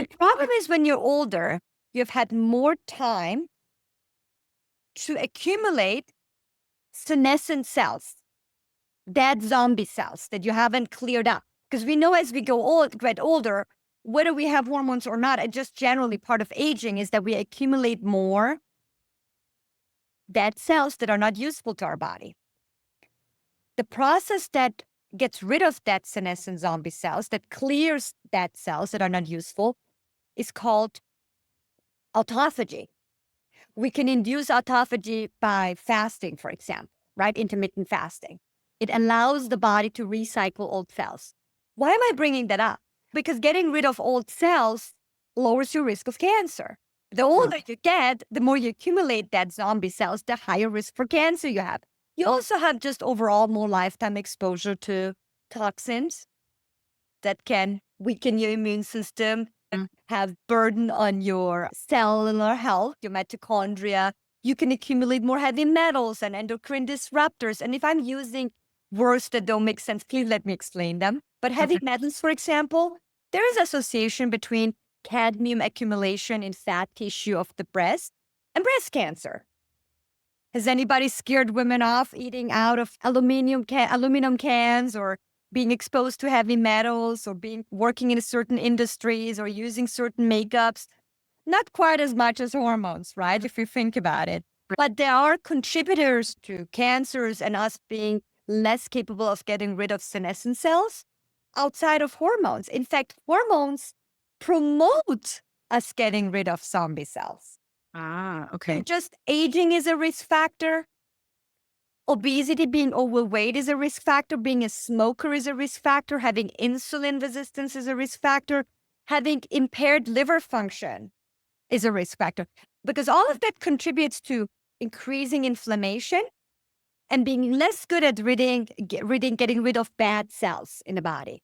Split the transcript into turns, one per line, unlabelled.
The problem is when you're older, you've had more time to accumulate senescent cells, dead zombie cells that you haven't cleared up. Because we know as we get older, whether we have hormones or not, and just generally part of aging is that we accumulate more dead cells that are not useful to our body. The process that gets rid of dead senescent zombie cells, that clears dead cells that are not useful, is called autophagy. We can induce autophagy by fasting, for example, right? Intermittent fasting. It allows the body to recycle old cells. Why am I bringing that up? Because getting rid of old cells lowers your risk of cancer. The older you get, the more you accumulate dead zombie cells, the higher risk for cancer you have. You also have just overall more lifetime exposure to toxins that can weaken your immune system, have burden on your cellular health, your mitochondria. You can accumulate more heavy metals and endocrine disruptors. And if I'm using words that don't make sense, please let me explain them. But heavy metals, for example, there is association between cadmium accumulation in fat tissue of the breast and breast cancer. Has anybody scared women off eating out of aluminum cans or being exposed to heavy metals or working in certain industries or using certain makeups? Not quite as much as hormones, right? If you think about it. But there are contributors to cancers and us being less capable of getting rid of senescent cells outside of hormones. In fact, hormones promote us getting rid of zombie cells.
Okay.
Just aging is a risk factor. Obesity, being overweight is a risk factor. Being a smoker is a risk factor. Having insulin resistance is a risk factor. Having impaired liver function is a risk factor. Because all of that contributes to increasing inflammation and being less good at getting rid of bad cells in the body.